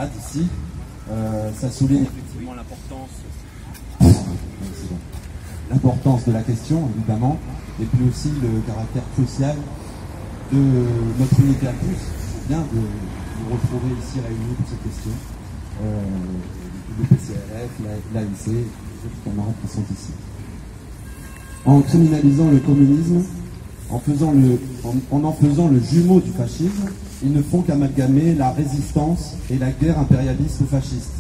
camarades ici. Ça souligne effectivement l'importance de la question, évidemment, et puis aussi le caractère crucial de notre unité à tous. C'est bien de nous retrouver ici réunis pour cette question. Le PCRF, l'AIC, les autres camarades qui sont ici. En criminalisant le communisme, en en faisant le jumeau du fascisme, ils ne font qu'amalgamer la résistance et la guerre impérialiste ou fasciste,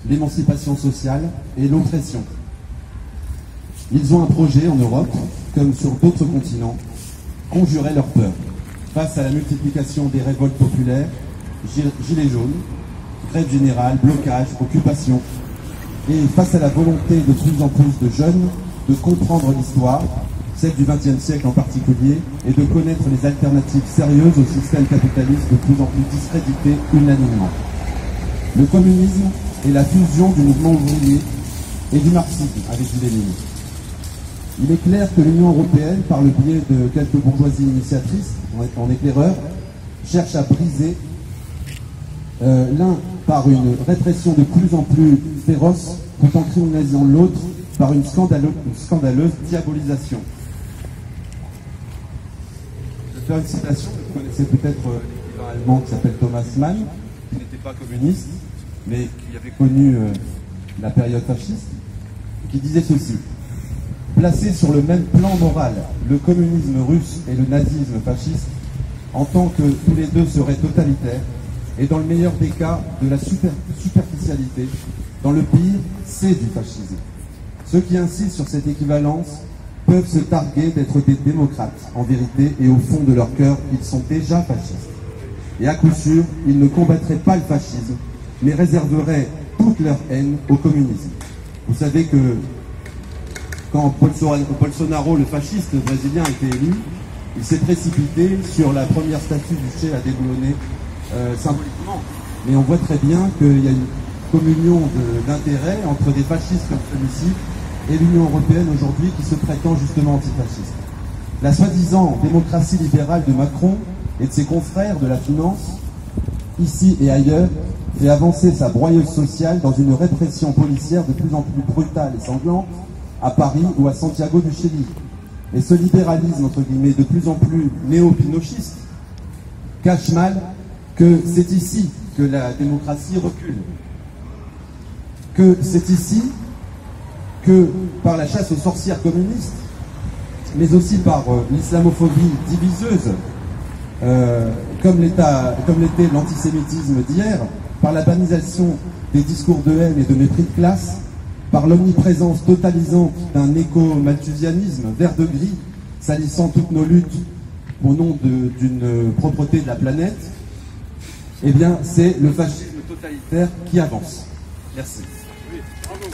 l'émancipation sociale et l'oppression. Ils ont un projet en Europe, comme sur d'autres continents, conjurer leur peur. Face à la multiplication des révoltes populaires, gilets jaunes, grève générale, blocage, occupation, et face à la volonté de plus en plus de jeunes de comprendre l'histoire, celle du XXe siècle en particulier, et de connaître les alternatives sérieuses au système capitaliste de plus en plus discrédité unanimement. Le communisme est la fusion du mouvement ouvrier et du marxisme, avait dit Lénine. Il est clair que l'Union européenne, par le biais de quelques bourgeoisies initiatrices, en éclaireur, cherche à briser l'un par une répression de plus en plus féroce, tout en criminalisant l'autre par une scandaleuse diabolisation. Je vais faire une citation, vous connaissez peut-être l'écrivain allemand qui s'appelle Thomas Mann, qui n'était pas communiste, mais qui avait connu la période fasciste, qui disait ceci: placés sur le même plan moral, le communisme russe et le nazisme fasciste, en tant que tous les deux seraient totalitaires, et dans le meilleur des cas, de la superficialité, dans le pire, c'est du fascisme. Ceux qui insistent sur cette équivalence peuvent se targuer d'être des démocrates, en vérité, et au fond de leur cœur, ils sont déjà fascistes. Et à coup sûr, ils ne combattraient pas le fascisme, mais réserveraient toute leur haine au communisme. Vous savez que quand Bolsonaro, le fasciste brésilien, a été élu, il s'est précipité sur la première statue du Che à déboulonner symboliquement. Mais on voit très bien qu'il y a une communion d'intérêts entre des fascistes comme celui-ci et l'Union européenne aujourd'hui qui se prétend justement antifasciste. La soi-disant démocratie libérale de Macron et de ses confrères de la finance, ici et ailleurs, fait avancer sa broyeuse sociale dans une répression policière de plus en plus brutale et sanglante à Paris ou à Santiago du Chili. Et ce libéralisme, entre guillemets, de plus en plus néo-pinochiste, cache mal que c'est ici que la démocratie recule. Que c'est ici que, par la chasse aux sorcières communistes, mais aussi par l'islamophobie diviseuse, comme l'était l'antisémitisme d'hier, par la banalisation des discours de haine et de mépris de classe, par l'omniprésence totalisante d'un éco-malthusianisme vert de gris, salissant toutes nos luttes au nom d'une propreté de la planète, eh bien, c'est le fascisme totalitaire qui avance. Merci. Oui, bravo.